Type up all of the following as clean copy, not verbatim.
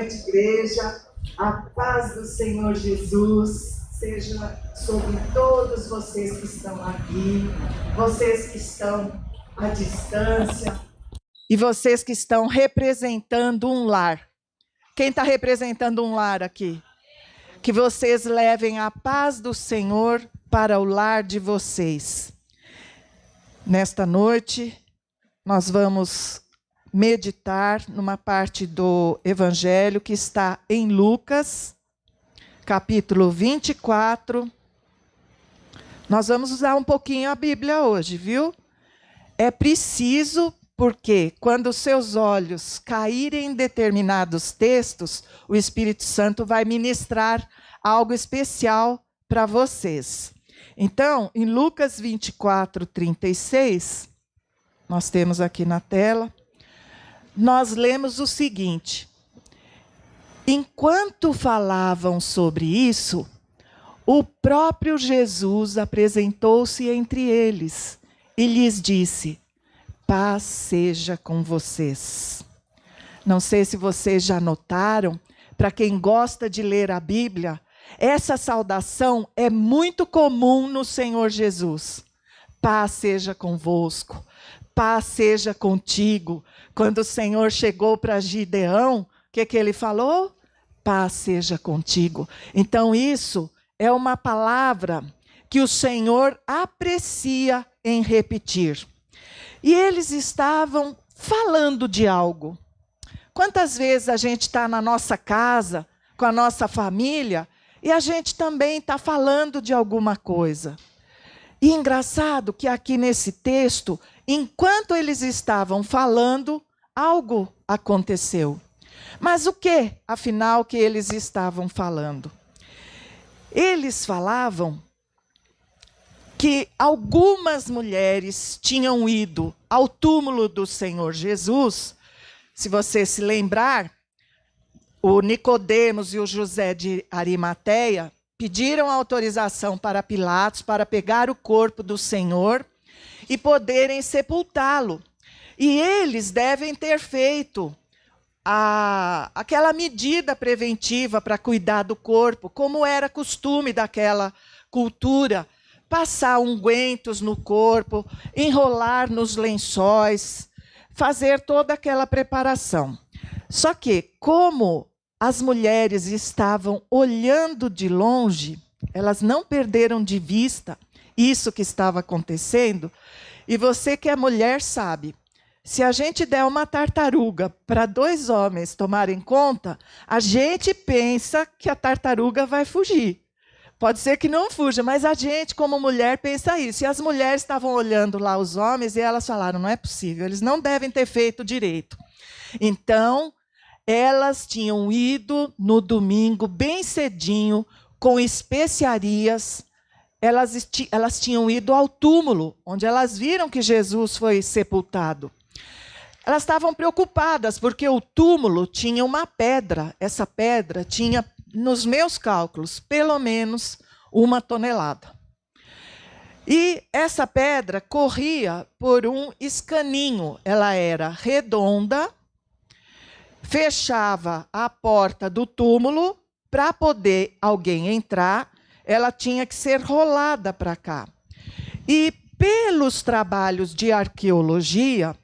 noite, igreja. A paz do Senhor Jesus seja sobre todos vocês que estão aqui, vocês que estão à distância e vocês que estão representando um lar. Quem está representando um lar aqui? Que vocês levem a paz do Senhor para o lar de vocês. Nesta noite, nós vamos meditar numa parte do Evangelho que está em Lucas, capítulo 24. Nós vamos usar um pouquinho a Bíblia hoje, viu? É preciso, porque quando os seus olhos caírem em determinados textos, o Espírito Santo vai ministrar algo especial para vocês. Então, em Lucas 24, 36, nós temos aqui na tela, nós lemos o seguinte: enquanto falavam sobre isso, o próprio Jesus apresentou-se entre eles e lhes disse: paz seja com vocês. Não sei se vocês já notaram, para quem gosta de ler a Bíblia, essa saudação é muito comum no Senhor Jesus. Paz seja convosco, paz seja contigo. Quando o Senhor chegou para Gideão, o que ele falou? Paz seja contigo. Então isso é uma palavra que o Senhor aprecia em repetir. E eles estavam falando de algo. Quantas vezes a gente está na nossa casa, com a nossa família, e a gente também está falando de alguma coisa. E engraçado que aqui nesse texto, enquanto eles estavam falando, algo aconteceu. Mas o que, afinal, que eles estavam falando? Eles falavam que algumas mulheres tinham ido ao túmulo do Senhor Jesus. Se você se lembrar, o Nicodemos e o José de Arimateia pediram autorização para Pilatos para pegar o corpo do Senhor e poderem sepultá-lo. E eles devem ter feito aquela medida preventiva para cuidar do corpo, como era costume daquela cultura, passar ungüentos no corpo, enrolar nos lençóis, fazer toda aquela preparação. Só que, como as mulheres estavam olhando de longe, elas não perderam de vista isso que estava acontecendo, e você que é mulher sabe, se a gente der uma tartaruga para 2 homens tomarem conta, a gente pensa que a tartaruga vai fugir. Pode ser que não fuja, mas a gente, como mulher, pensa isso. E as mulheres estavam olhando lá os homens e elas falaram, não é possível, eles não devem ter feito direito. Então, elas tinham ido no domingo, bem cedinho, com especiarias. Elas tinham ido ao túmulo, onde elas viram que Jesus foi sepultado. Elas estavam preocupadas, porque o túmulo tinha uma pedra. Essa pedra tinha, nos meus cálculos, pelo menos 1 tonelada. E essa pedra corria por um escaninho. Ela era redonda, fechava a porta do túmulo. Para poder alguém entrar, ela tinha que ser rolada para cá. E pelos trabalhos de arqueologia,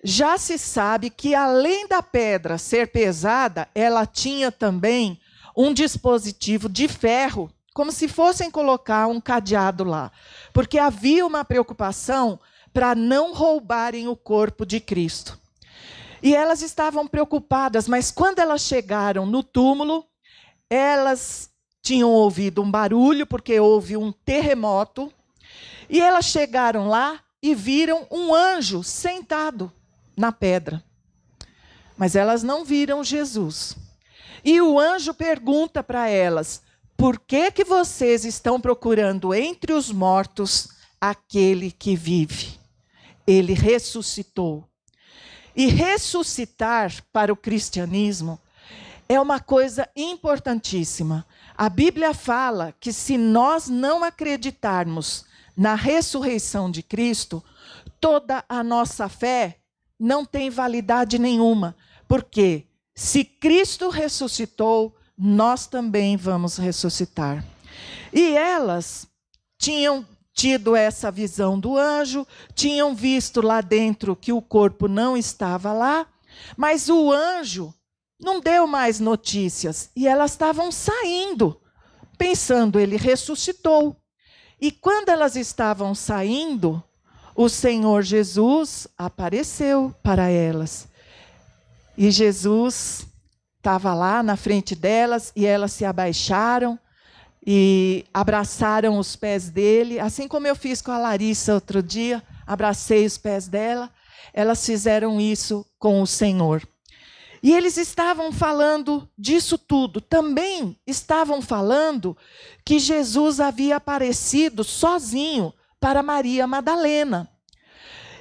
já se sabe que, além da pedra ser pesada, ela tinha também um dispositivo de ferro, como se fossem colocar um cadeado lá. Porque havia uma preocupação para não roubarem o corpo de Cristo. E elas estavam preocupadas, mas quando elas chegaram no túmulo, elas tinham ouvido um barulho, porque houve um terremoto, e elas chegaram lá e viram um anjo sentado na pedra. Mas elas não viram Jesus. E o anjo pergunta para elas, por que vocês estão procurando entre os mortos aquele que vive? Ele ressuscitou. E ressuscitar para o cristianismo é uma coisa importantíssima. A Bíblia fala que se nós não acreditarmos na ressurreição de Cristo, toda a nossa fé não tem validade nenhuma. Por quê? se Cristo ressuscitou, nós também vamos ressuscitar. E elas tinham tido essa visão do anjo, tinham visto lá dentro que o corpo não estava lá, mas o anjo não deu mais notícias. E elas estavam saindo, pensando, ele ressuscitou. E quando elas estavam saindo, o Senhor Jesus apareceu para elas. E Jesus estava lá na frente delas e elas se abaixaram e abraçaram os pés dele, assim como eu fiz com a Larissa outro dia, abracei os pés dela, elas fizeram isso com o Senhor. E eles estavam falando disso tudo, também estavam falando que Jesus havia aparecido sozinho para Maria Madalena.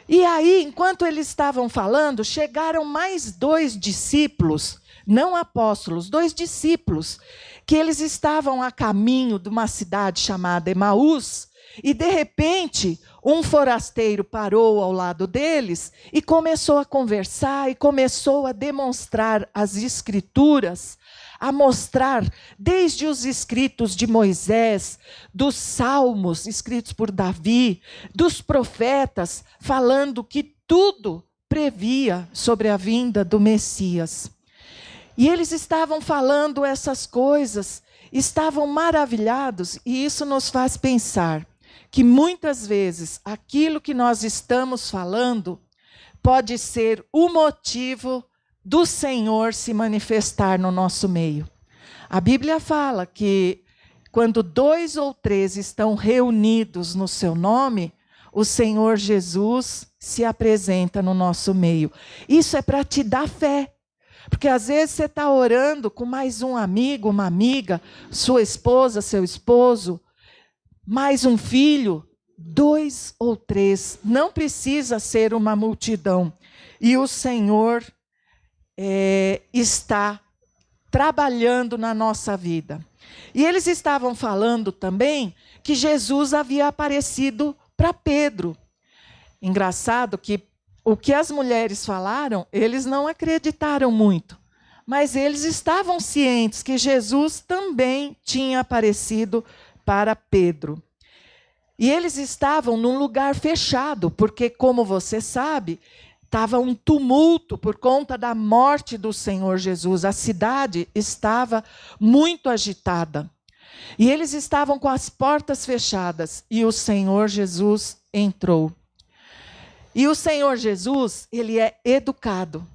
E aí, enquanto eles estavam falando, chegaram mais 2 discípulos, não apóstolos, 2 discípulos, que eles estavam a caminho de uma cidade chamada Emaús, e de repente, um forasteiro parou ao lado deles e começou a conversar e começou a demonstrar as escrituras, a mostrar desde os escritos de Moisés, dos salmos escritos por Davi, dos profetas, falando que tudo previa sobre a vinda do Messias. E eles estavam falando essas coisas, estavam maravilhados, e isso nos faz pensar que muitas vezes aquilo que nós estamos falando pode ser o motivo do Senhor se manifestar no nosso meio. A Bíblia fala que quando 2 ou 3 estão reunidos no seu nome, o Senhor Jesus se apresenta no nosso meio. Isso é para te dar fé. Porque às vezes você está orando com mais um amigo, uma amiga, sua esposa, seu esposo, mais um filho, 2 ou 3, não precisa ser uma multidão. E o Senhor está trabalhando na nossa vida. E eles estavam falando também que Jesus havia aparecido para Pedro. Engraçado que o que as mulheres falaram, eles não acreditaram muito. Mas eles estavam cientes que Jesus também tinha aparecido para Pedro. E eles estavam num lugar fechado, porque, como você sabe, estava um tumulto por conta da morte do Senhor Jesus. A cidade estava muito agitada. E eles estavam com as portas fechadas. E o Senhor Jesus entrou. E o Senhor Jesus, ele é educado.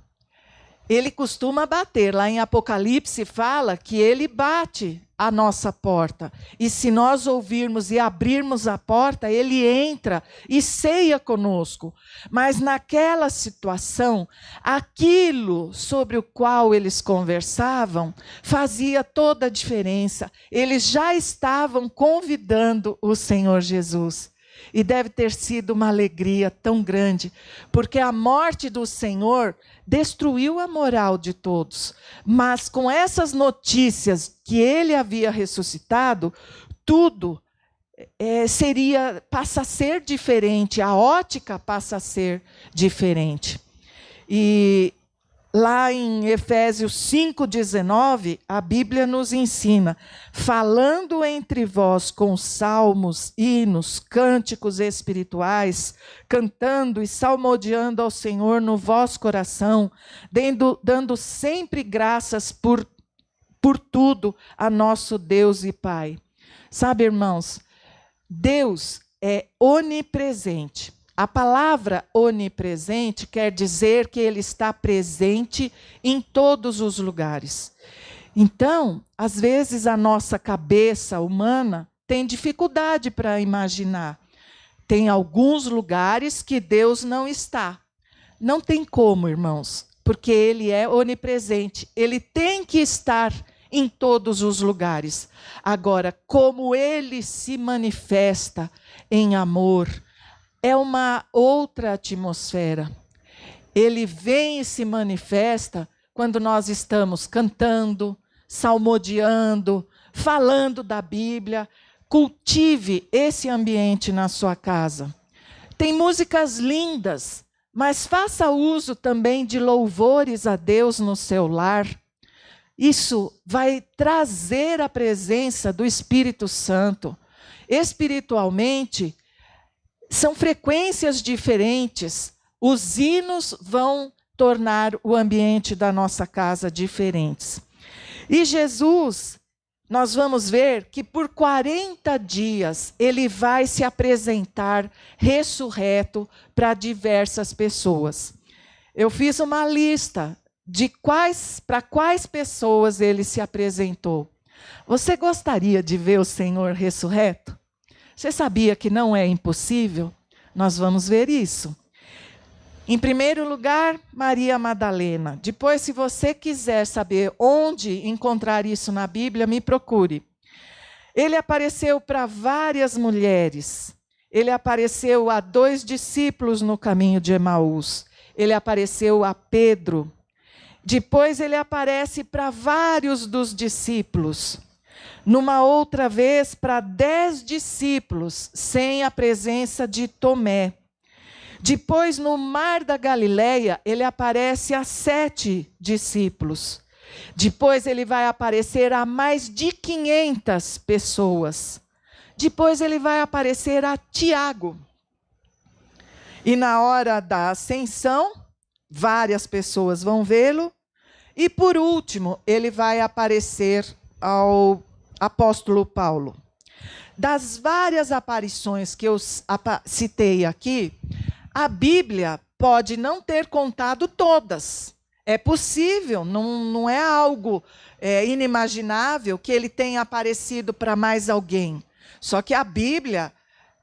Ele costuma bater. Lá em Apocalipse fala que ele bate a nossa porta. E se nós ouvirmos e abrirmos a porta, ele entra e ceia conosco. Mas naquela situação, aquilo sobre o qual eles conversavam fazia toda a diferença. Eles já estavam convidando o Senhor Jesus. E deve ter sido uma alegria tão grande, porque a morte do Senhor destruiu a moral de todos. Mas com essas notícias que ele havia ressuscitado, tudo passa a ser diferente, a ótica passa a ser diferente. E lá em Efésios 5,19, a Bíblia nos ensina: falando entre vós com salmos, hinos, cânticos espirituais, cantando e salmodiando ao Senhor no vosso coração, dando sempre graças por tudo a nosso Deus e Pai. Sabe, irmãos, Deus é onipresente. A palavra onipresente quer dizer que ele está presente em todos os lugares. Então, às vezes a nossa cabeça humana tem dificuldade para imaginar. Tem alguns lugares que Deus não está. Não tem como, irmãos, porque ele é onipresente. Ele tem que estar em todos os lugares. Agora, como ele se manifesta em amor, é uma outra atmosfera. Ele vem e se manifesta quando nós estamos cantando, salmodiando, falando da Bíblia. Cultive esse ambiente na sua casa. Tem músicas lindas mas faça uso também de louvores a Deus no seu lar. Isso vai trazer a presença do Espírito Santo. Espiritualmente, são frequências diferentes. Os hinos vão tornar o ambiente da nossa casa diferentes. E Jesus, nós vamos ver que por 40 dias ele vai se apresentar ressurreto para diversas pessoas. Eu fiz uma lista de para quais pessoas ele se apresentou. Você gostaria de ver o Senhor ressurreto? Você sabia que não é impossível? Nós vamos ver isso. Em primeiro lugar, Maria Madalena. Depois, se você quiser saber onde encontrar isso na Bíblia, me procure. Ele apareceu para várias mulheres. Ele apareceu a 2 discípulos no caminho de Emaús. Ele apareceu a Pedro. Depois ele aparece para vários dos discípulos. Numa outra vez, para 10 discípulos, sem a presença de Tomé. Depois, no Mar da Galileia, ele aparece a 7 discípulos. Depois ele vai aparecer a mais de 500 pessoas. Depois ele vai aparecer a Tiago. E na hora da ascensão, várias pessoas vão vê-lo. E por último, ele vai aparecer ao apóstolo Paulo. Das várias aparições que eu citei aqui, a Bíblia pode não ter contado todas. É possível, não é algo inimaginável que ele tenha aparecido para mais alguém. Só que a Bíblia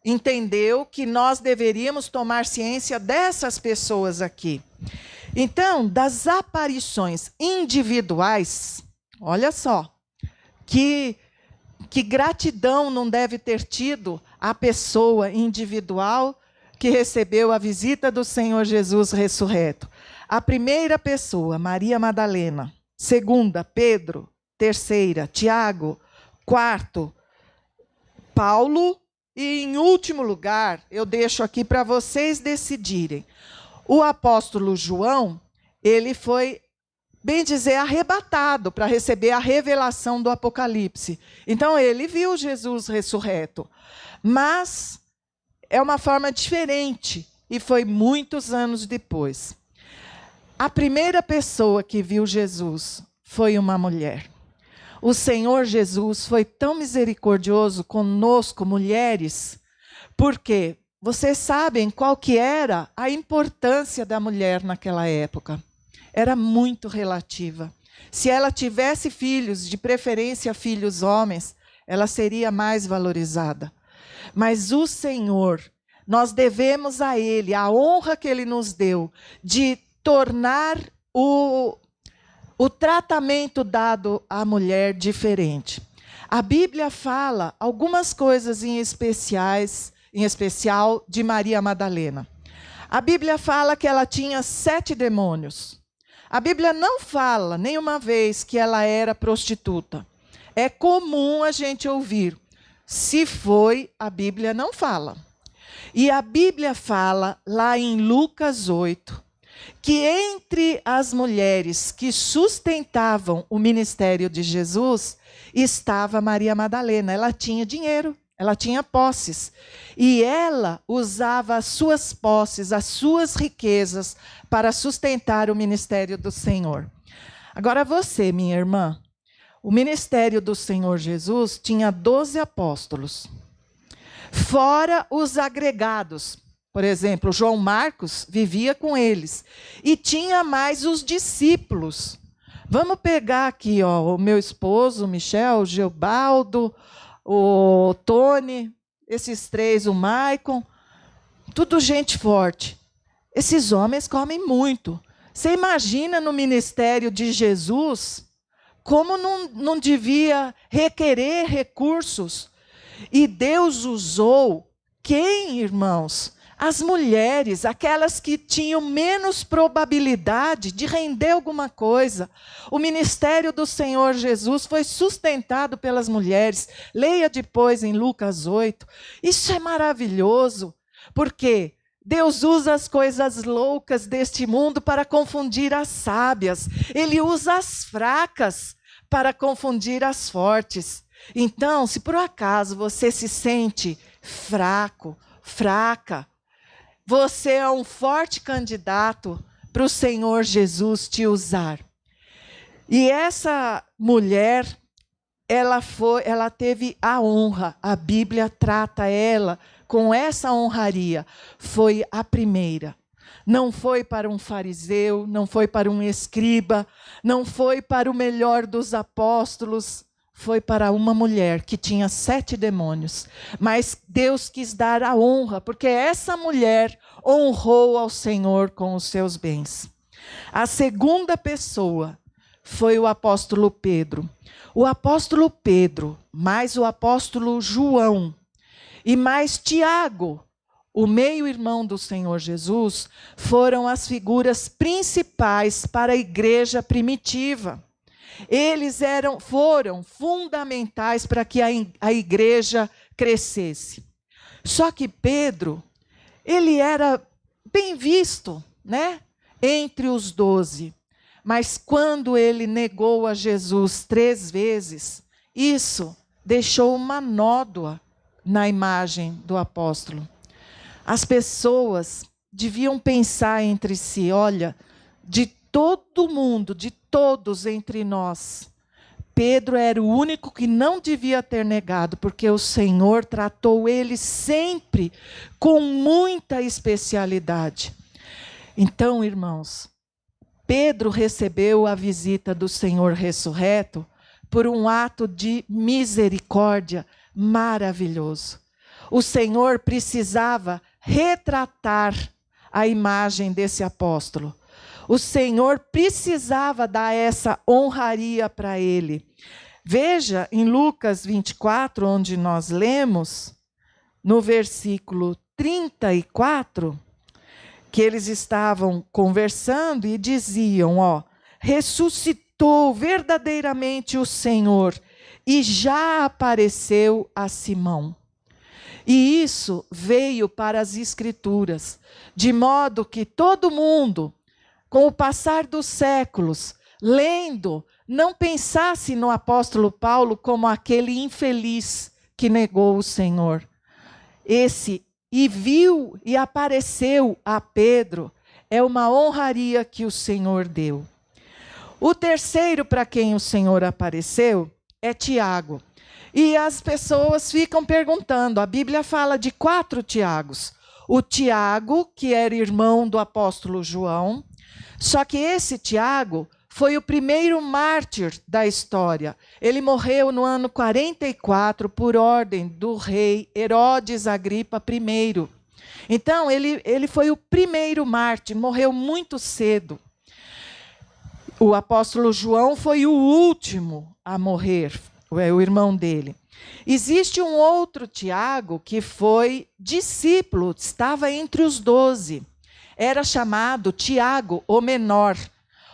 entendeu que nós deveríamos tomar ciência dessas pessoas aqui. Então, das aparições individuais, olha só, que gratidão não deve ter tido a pessoa individual que recebeu a visita do Senhor Jesus ressurreto. A primeira pessoa, Maria Madalena. Segunda, Pedro. Terceira, Tiago. Quarto, Paulo. E em último lugar, eu deixo aqui para vocês decidirem. O apóstolo João, ele foi, bem dizer, arrebatado para receber a revelação do Apocalipse. Então, ele viu Jesus ressurreto. Mas é uma forma diferente e foi muitos anos depois. A primeira pessoa que viu Jesus foi uma mulher. O Senhor Jesus foi tão misericordioso conosco, mulheres, porque vocês sabem qual que era a importância da mulher naquela época. Era muito relativa. Se ela tivesse filhos, de preferência filhos homens, ela seria mais valorizada. Mas o Senhor, nós devemos a Ele a honra que Ele nos deu de tornar o tratamento dado à mulher diferente. A Bíblia fala algumas coisas em especial de Maria Madalena. A Bíblia fala que ela tinha 7 demônios. A Bíblia não fala nenhuma vez que ela era prostituta. É comum a gente ouvir. Se foi, a Bíblia não fala. E a Bíblia fala, lá em Lucas 8, que entre as mulheres que sustentavam o ministério de Jesus, estava Maria Madalena. Ela tinha dinheiro, ela tinha posses. E ela usava as suas posses, as suas riquezas, para sustentar o ministério do Senhor. Agora você, minha irmã, o ministério do Senhor Jesus tinha 12 apóstolos. Fora os agregados. Por exemplo, João Marcos vivia com eles. E tinha mais os discípulos. Vamos pegar aqui, ó, o meu esposo, o Michel, o Geobaldo, o Tony, esses 3, o Maicon. Tudo gente forte. Esses homens comem muito. Você imagina no ministério de Jesus, como não devia requerer recursos. E Deus usou quem, irmãos? As mulheres, aquelas que tinham menos probabilidade de render alguma coisa. O ministério do Senhor Jesus foi sustentado pelas mulheres. Leia depois em Lucas 8. Isso é maravilhoso, porque Deus usa as coisas loucas deste mundo para confundir as sábias. Ele usa as fracas para confundir as fortes. Então, se por acaso você se sente fraco, fraca, você é um forte candidato para o Senhor Jesus te usar. E essa mulher, ela teve a honra, a Bíblia trata ela com essa honraria, foi a primeira. Não foi para um fariseu, não foi para um escriba, não foi para o melhor dos apóstolos, foi para uma mulher que tinha 7 demônios. Mas Deus quis dar a honra, porque essa mulher honrou ao Senhor com os seus bens. A segunda pessoa foi o apóstolo Pedro. O apóstolo Pedro, mais o apóstolo João, e mais Tiago, o meio-irmão do Senhor Jesus, foram as figuras principais para a igreja primitiva. Eles foram fundamentais para que a igreja crescesse. Só que Pedro, ele era bem visto, né, entre os 12. Mas quando ele negou a Jesus 3 vezes, isso deixou uma nódoa na imagem do apóstolo. As pessoas deviam pensar entre si, olha, de todo mundo, de todos entre nós, Pedro era o único que não devia ter negado, porque o Senhor tratou ele sempre com muita especialidade. Então, irmãos, Pedro recebeu a visita do Senhor ressurreto por um ato de misericórdia maravilhoso. O Senhor precisava retratar a imagem desse apóstolo. O Senhor precisava dar essa honraria para ele. Veja em Lucas 24, onde nós lemos, no versículo 34, que eles estavam conversando e diziam, ressuscitou verdadeiramente o Senhor e já apareceu a Simão. E isso veio para as Escrituras, de modo que todo mundo, com o passar dos séculos, lendo, não pensasse no apóstolo Paulo como aquele infeliz que negou o Senhor. E viu e apareceu a Pedro, é uma honraria que o Senhor deu. O terceiro para quem o Senhor apareceu é Tiago. E as pessoas ficam perguntando, a Bíblia fala de 4 Tiagos. O Tiago, que era irmão do apóstolo João, só que esse Tiago foi o primeiro mártir da história. Ele morreu no ano 44 por ordem do rei Herodes Agripa I. Então, ele foi o primeiro mártir, morreu muito cedo. O apóstolo João foi o último a morrer, o irmão dele. Existe um outro Tiago que foi discípulo, estava entre os 12. Era chamado Tiago, o menor.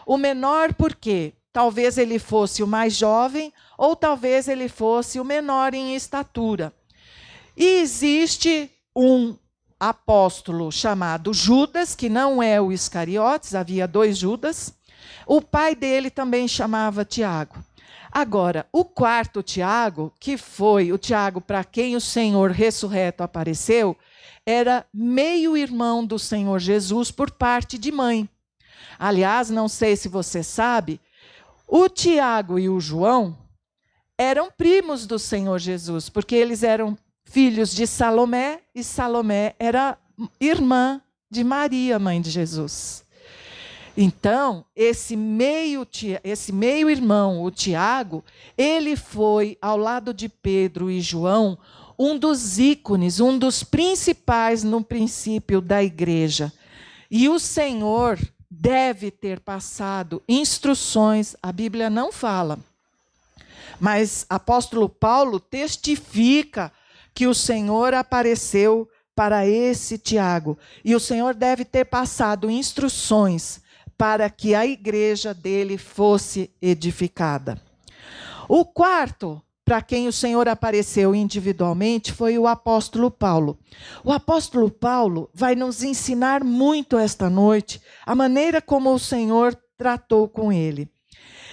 O menor por quê? Talvez ele fosse o mais jovem, ou talvez ele fosse o menor em estatura. E existe um apóstolo chamado Judas, que não é o Iscariotes, havia 2 Judas. O pai dele também chamava Tiago. Agora, o 4º Tiago, que foi o Tiago para quem o Senhor ressurreto apareceu, era meio-irmão do Senhor Jesus por parte de mãe. Aliás, não sei se você sabe, o Tiago e o João eram primos do Senhor Jesus, porque eles eram filhos de Salomé, e Salomé era irmã de Maria, mãe de Jesus. Então, esse meio-irmão, o Tiago, ele foi, ao lado de Pedro e João, um dos ícones, um dos principais no princípio da igreja. E o Senhor deve ter passado instruções, a Bíblia não fala, mas apóstolo Paulo testifica que o Senhor apareceu para esse Tiago. E o Senhor deve ter passado instruções para que a igreja dele fosse edificada. O 4º para quem o Senhor apareceu individualmente foi o apóstolo Paulo. O apóstolo Paulo vai nos ensinar muito esta noite a maneira como o Senhor tratou com ele.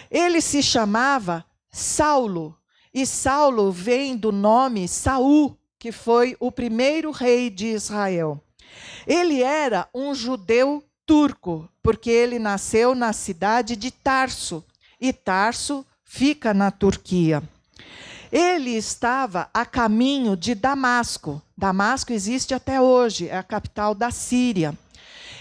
Ele se chamava Saulo, e Saulo vem do nome Saul, que foi o primeiro rei de Israel. Ele era um judeu turco, porque ele nasceu na cidade de Tarso, e Tarso fica na Turquia. Ele estava a caminho de Damasco. Damasco existe até hoje, é a capital da Síria.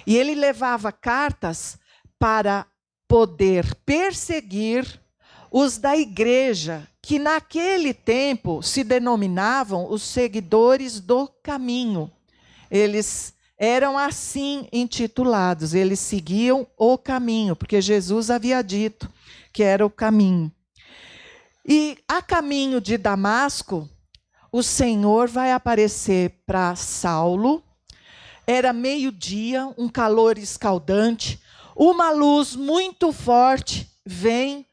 E ele levava cartas para poder perseguir os da igreja, que naquele tempo se denominavam os seguidores do caminho. Eles eram assim intitulados, eles seguiam o caminho, porque Jesus havia dito que era o caminho. E a caminho de Damasco, o Senhor vai aparecer para Saulo. Era meio-dia, um calor escaldante, uma luz muito forte vem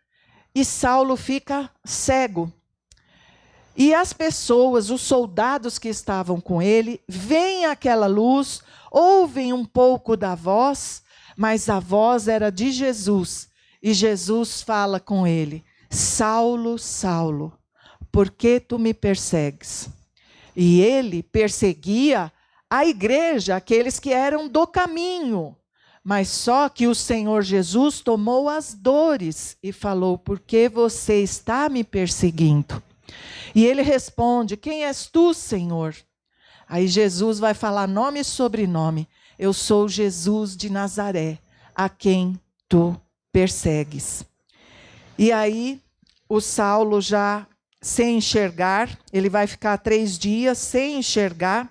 e Saulo fica cego. E as pessoas, os soldados que estavam com ele, veem aquela luz, ouvem um pouco da voz, mas a voz era de Jesus. E Jesus fala com ele: Saulo, Saulo, por que tu me persegues? E ele perseguia a igreja, aqueles que eram do caminho. Mas só que o Senhor Jesus tomou as dores e falou: por que você está me perseguindo? E ele responde: quem és tu, Senhor? Aí Jesus vai falar nome e sobrenome: eu sou Jesus de Nazaré, a quem tu persegues. E aí o Saulo já sem enxergar, ele vai ficar 3 dias sem enxergar.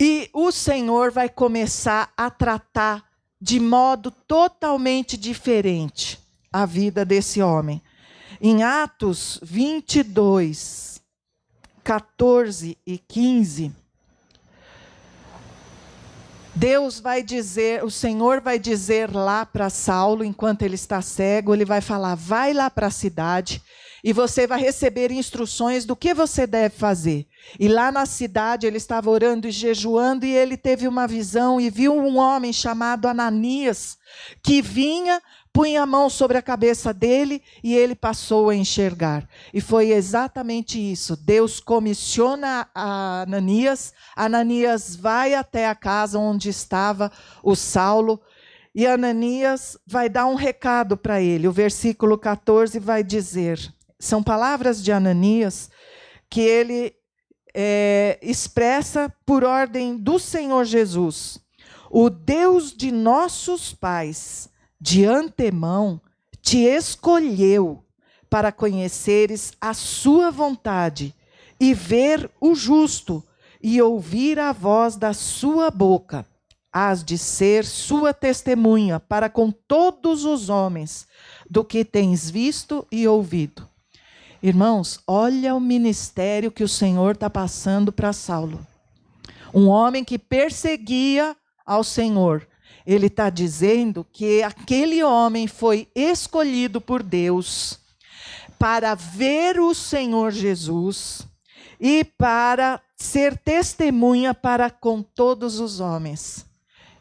E o Senhor vai começar a tratar de modo totalmente diferente a vida desse homem. Em Atos 22, 14 e 15, Deus vai dizer, o Senhor vai dizer lá para Saulo, enquanto ele está cego, ele vai falar: vai lá para a cidade e você vai receber instruções do que você deve fazer. E lá na cidade ele estava orando e jejuando, e ele teve uma visão e viu um homem chamado Ananias, que vinha, punha a mão sobre a cabeça dele e ele passou a enxergar. E foi exatamente isso. Deus comissiona a Ananias. Ananias vai até a casa onde estava o Saulo, e Ananias vai dar um recado para ele. O versículo 14 vai dizer, são palavras de Ananias, que ele expressa por ordem do Senhor Jesus: o Deus de nossos pais, de antemão, te escolheu para conheceres a sua vontade e ver o justo e ouvir a voz da sua boca. Hás de ser sua testemunha para com todos os homens do que tens visto e ouvido. Irmãos, olha o ministério que o Senhor está passando para Saulo. Um homem que perseguia ao Senhor. Ele está dizendo que aquele homem foi escolhido por Deus para ver o Senhor Jesus e para ser testemunha para com todos os homens.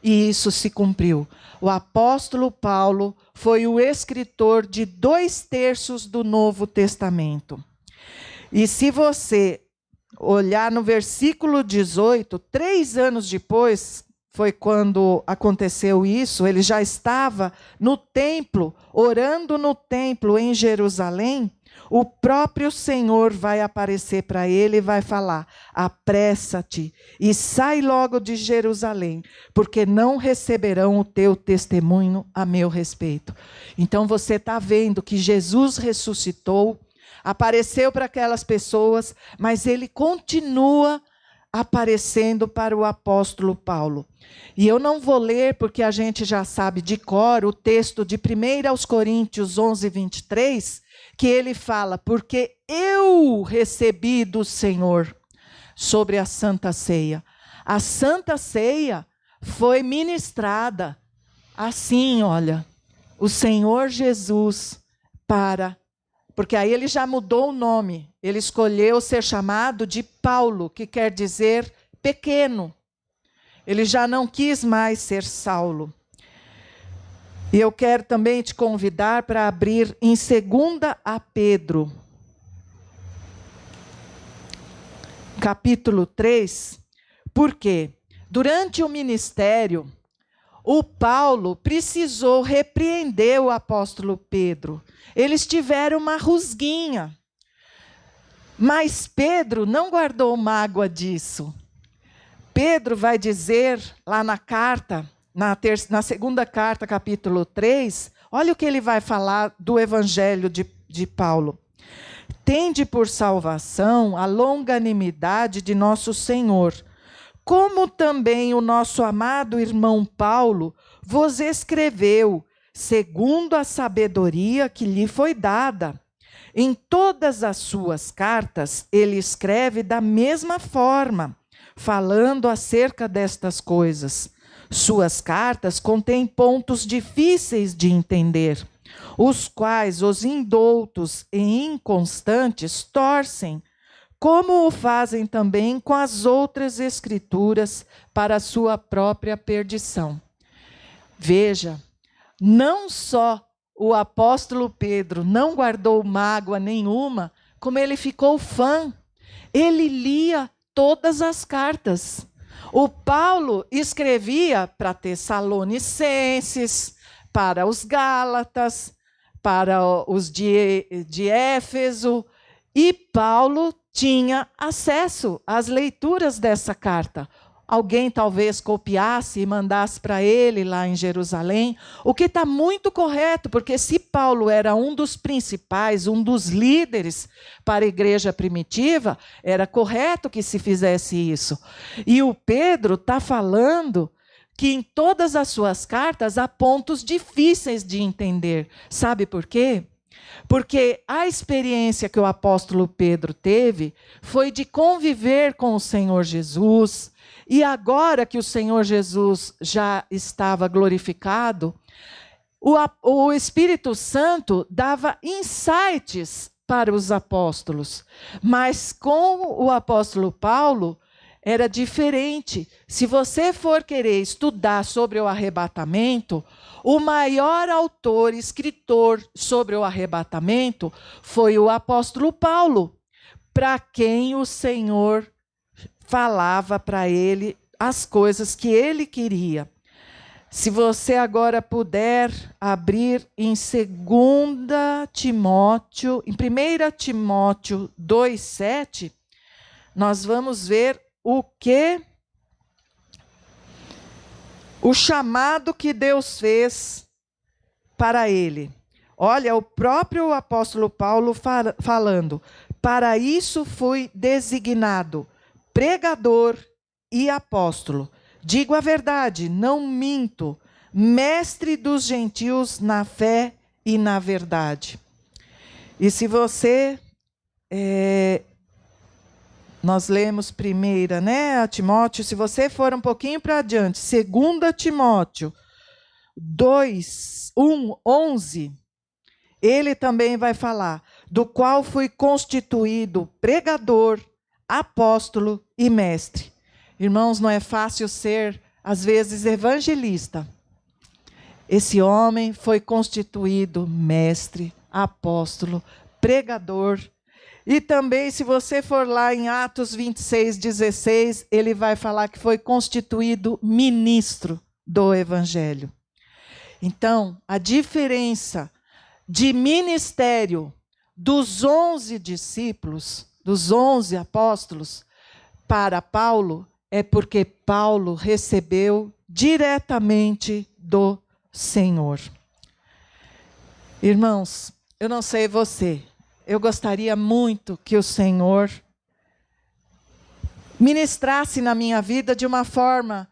E isso se cumpriu. O apóstolo Paulo foi o escritor de 2/3 do Novo Testamento. E se você olhar no versículo 18, 3 anos depois, foi quando aconteceu isso, ele já estava no templo, orando no templo em Jerusalém. O próprio Senhor vai aparecer para ele e vai falar: apressa-te e sai logo de Jerusalém, porque não receberão o teu testemunho a meu respeito. Então você está vendo que Jesus ressuscitou, apareceu para aquelas pessoas, mas ele continua aparecendo para o apóstolo Paulo. E eu não vou ler, porque a gente já sabe de cor o texto de 1 aos Coríntios 11, 23, que ele fala: porque eu recebi do Senhor sobre a Santa Ceia. A Santa Ceia foi ministrada assim, olha, o Senhor Jesus para porque aí ele já mudou o nome. Ele escolheu ser chamado de Paulo, que quer dizer pequeno. Ele já não quis mais ser Saulo. E eu quero também te convidar para abrir em 2 Pedro, capítulo 3, porque durante o ministério, o Paulo precisou repreender o apóstolo Pedro. Eles tiveram uma rusguinha, mas Pedro não guardou mágoa disso. Pedro vai dizer lá na carta, na segunda carta, capítulo 3, olha o que ele vai falar do evangelho de Paulo. Tende por salvação a longanimidade de nosso Senhor, como também o nosso amado irmão Paulo vos escreveu, segundo a sabedoria que lhe foi dada. Em todas as suas cartas, ele escreve da mesma forma, falando acerca destas coisas. Suas cartas contêm pontos difíceis de entender, os quais os indoutos e inconstantes torcem, como o fazem também com as outras escrituras para a sua própria perdição. Veja, não só o apóstolo Pedro não guardou mágoa nenhuma, como ele ficou fã. Ele lia todas as cartas. O Paulo escrevia para Tessalonicenses, para os Gálatas, para os de Éfeso, e Paulo tinha acesso às leituras dessa carta. Alguém talvez copiasse e mandasse para ele lá em Jerusalém, o que está muito correto, porque se Paulo era um dos principais, um dos líderes para a igreja primitiva, era correto que se fizesse isso. E o Pedro está falando que em todas as suas cartas há pontos difíceis de entender. Sabe por quê? Porque a experiência que o apóstolo Pedro teve foi de conviver com o Senhor Jesus, e agora que o Senhor Jesus já estava glorificado, o Espírito Santo dava insights para os apóstolos, mas com o apóstolo Paulo era diferente. Se você for querer estudar sobre o arrebatamento, o maior autor, escritor sobre o arrebatamento foi o apóstolo Paulo, para quem o Senhor falava para ele as coisas que ele queria. Se você agora puder abrir em 2 Timóteo, em 1 Timóteo 2,7, nós vamos ver o chamado que Deus fez para ele. Olha, o próprio apóstolo Paulo falando: para isso fui designado pregador e apóstolo. Digo a verdade, não minto, mestre dos gentios na fé e na verdade. E se você... nós lemos primeira, né, a Timóteo, se você for um pouquinho para adiante, 2 Timóteo 11, ele também vai falar, do qual fui constituído pregador, apóstolo e mestre. Irmãos, não é fácil ser, às vezes, evangelista. Esse homem foi constituído mestre, apóstolo, pregador. E também, se você for lá em Atos 26:16, ele vai falar que foi constituído ministro do Evangelho. Então, a diferença de ministério dos 11 discípulos, dos 11 apóstolos, para Paulo, é porque Paulo recebeu diretamente do Senhor. Irmãos, eu não sei você, eu gostaria muito que o Senhor ministrasse na minha vida de uma forma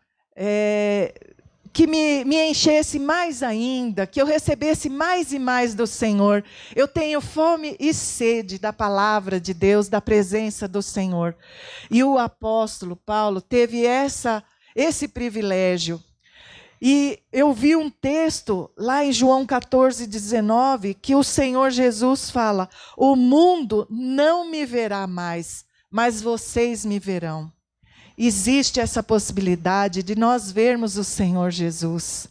que me enchesse mais ainda, que eu recebesse mais e mais do Senhor. Eu tenho fome e sede da palavra de Deus, da presença do Senhor. E o apóstolo Paulo teve esse privilégio. E eu vi um texto lá em João 14:19, que o Senhor Jesus fala: o mundo não me verá mais, mas vocês me verão. Existe essa possibilidade de nós vermos o Senhor Jesus.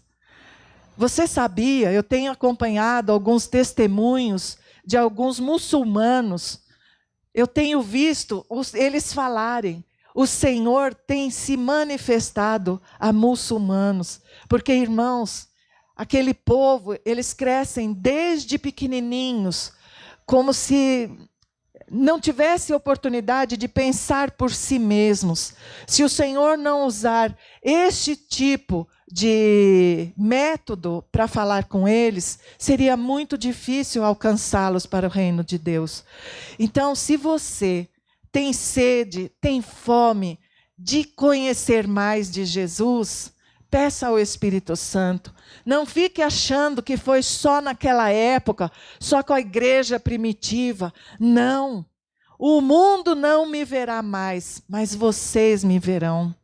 Você sabia, eu tenho acompanhado alguns testemunhos de alguns muçulmanos, eu tenho visto eles falarem: o Senhor tem se manifestado a muçulmanos. Porque, irmãos, aquele povo, eles crescem desde pequenininhos, como se não tivesse oportunidade de pensar por si mesmos. Se o Senhor não usar este tipo de método para falar com eles, seria muito difícil alcançá-los para o reino de Deus. Então, se você tem sede, tem fome de conhecer mais de Jesus, peça ao Espírito Santo. Não fique achando que foi só naquela época, só com a igreja primitiva. Não. O mundo não me verá mais, mas vocês me verão.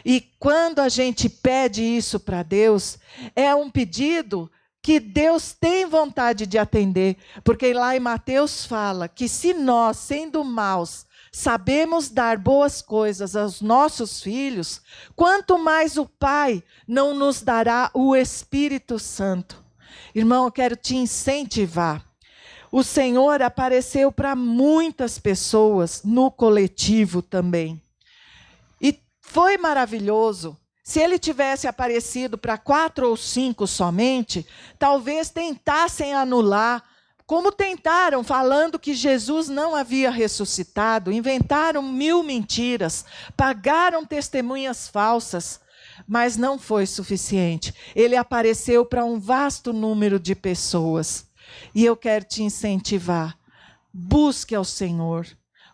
E quando a gente pede isso para Deus, é um pedido que Deus tem vontade de atender. Porque lá em Mateus fala que se nós, sendo maus, sabemos dar boas coisas aos nossos filhos, quanto mais o Pai não nos dará o Espírito Santo. Irmão, eu quero te incentivar. O Senhor apareceu para muitas pessoas, no coletivo também. E foi maravilhoso. Se ele tivesse aparecido para 4 ou 5 somente, talvez tentassem anular, como tentaram, falando que Jesus não havia ressuscitado, inventaram 1000 mentiras, pagaram testemunhas falsas, mas não foi suficiente. Ele apareceu para um vasto número de pessoas. E eu quero te incentivar, busque ao Senhor,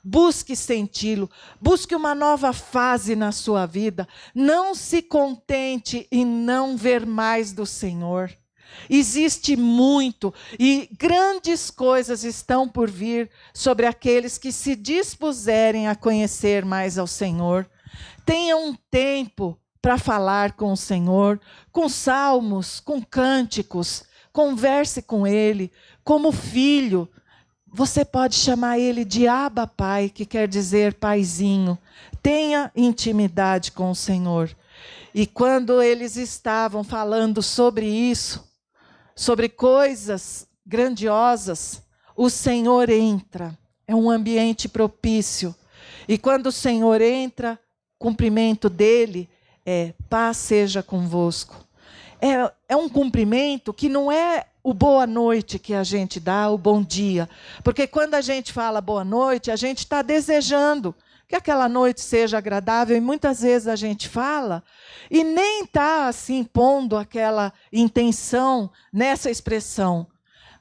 busque senti-lo, busque uma nova fase na sua vida. Não se contente em não ver mais do Senhor. Existe muito e grandes coisas estão por vir sobre aqueles que se dispuserem a conhecer mais ao Senhor. Tenha um tempo para falar com o Senhor, com salmos, com cânticos. Converse com Ele como filho. Você pode chamar Ele de Abba Pai, que quer dizer paizinho. Tenha intimidade com o Senhor. E quando eles estavam falando sobre isso, sobre coisas grandiosas, o Senhor entra. É um ambiente propício. E quando o Senhor entra, o cumprimento dele é: paz seja convosco. É um cumprimento que não é o boa noite que a gente dá, o bom dia. Porque quando a gente fala boa noite, a gente está desejando que aquela noite seja agradável, e muitas vezes a gente fala e nem está assim pondo aquela intenção nessa expressão.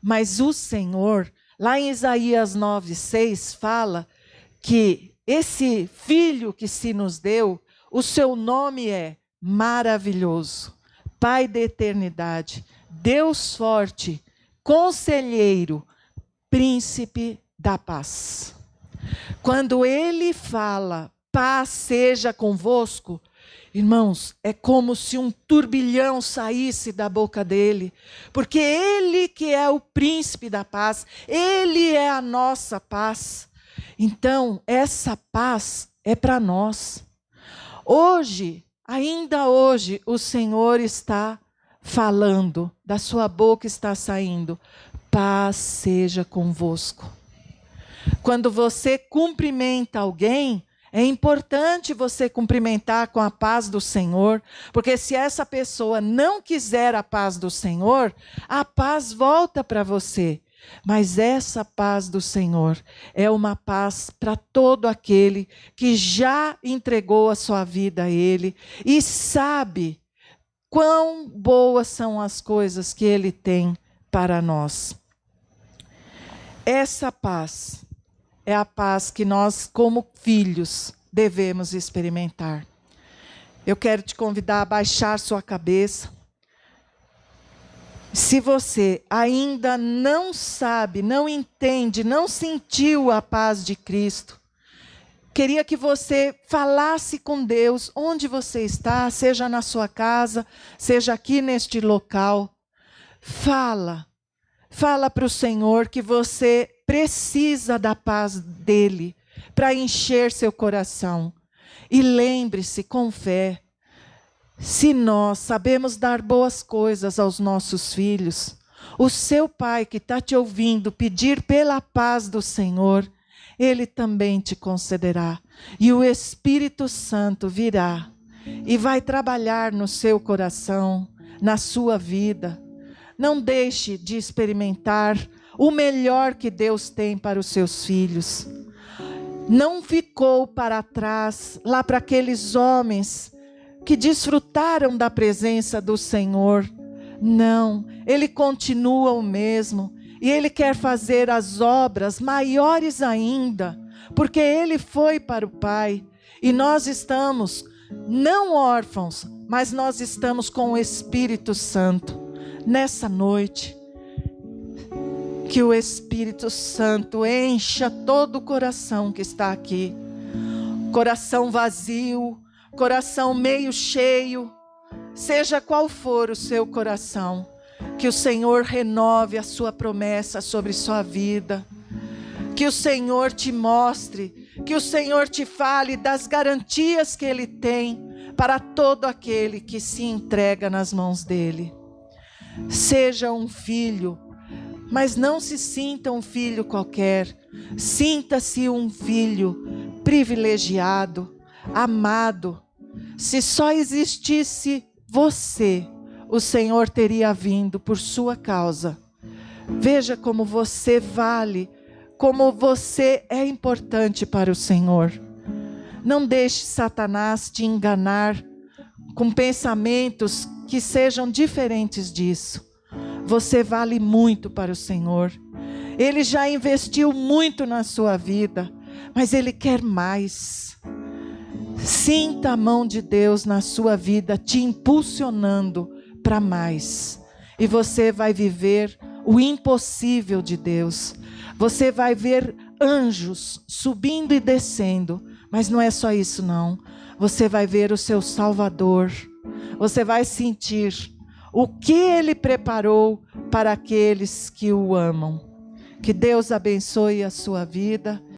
Mas o Senhor, lá em Isaías 9:6, fala que esse filho que se nos deu, o seu nome é maravilhoso, Pai da eternidade, Deus forte, conselheiro, príncipe da paz. Quando ele fala, paz seja convosco, irmãos, é como se um turbilhão saísse da boca dele, porque ele que é o príncipe da paz, ele é a nossa paz. Então, essa paz é para nós. Hoje, ainda hoje, o Senhor está falando, da sua boca está saindo: paz seja convosco. Quando você cumprimenta alguém, é importante você cumprimentar com a paz do Senhor, porque se essa pessoa não quiser a paz do Senhor, a paz volta para você. Mas essa paz do Senhor é uma paz para todo aquele que já entregou a sua vida a Ele e sabe quão boas são as coisas que Ele tem para nós. Essa paz é a paz que nós, como filhos, devemos experimentar. Eu quero te convidar a baixar sua cabeça. Se você ainda não sabe, não entende, não sentiu a paz de Cristo, Queria que você falasse com Deus onde você está, seja na sua casa, seja aqui neste local. Fala para o Senhor que você precisa da paz dele para encher seu coração. E lembre-se com fé, se nós sabemos dar boas coisas aos nossos filhos, o seu pai que está te ouvindo pedir pela paz do Senhor, ele também te concederá. E o Espírito Santo virá e vai trabalhar no seu coração, na sua vida. Não deixe de experimentar o melhor que Deus tem para os seus filhos. Não ficou para trás lá para aqueles homens que desfrutaram da presença do Senhor. Não, Ele continua o mesmo. E Ele quer fazer as obras maiores ainda, porque Ele foi para o Pai. E nós estamos, não órfãos, mas nós estamos com o Espírito Santo. Nessa noite, que o Espírito Santo encha todo o coração que está aqui. Coração vazio, coração meio cheio, seja qual for o seu coração, que o Senhor renove a sua promessa sobre sua vida, que o Senhor te mostre, que o Senhor te fale das garantias que Ele tem para todo aquele que se entrega nas mãos dEle. Seja um filho, mas não se sinta um filho qualquer, sinta-se um filho privilegiado, amado. Se só existisse você, o Senhor teria vindo por sua causa. Veja como você vale, como você é importante para o Senhor. Não deixe Satanás te enganar com pensamentos que sejam diferentes disso. Você vale muito para o Senhor. Ele já investiu muito na sua vida, mas Ele quer mais. Sinta a mão de Deus na sua vida, te impulsionando para mais. E você vai viver o impossível de Deus. Você vai ver anjos subindo e descendo. Mas não é só isso não. Você vai ver o seu Salvador. Você vai sentir o que Ele preparou para aqueles que o amam. Que Deus abençoe a sua vida.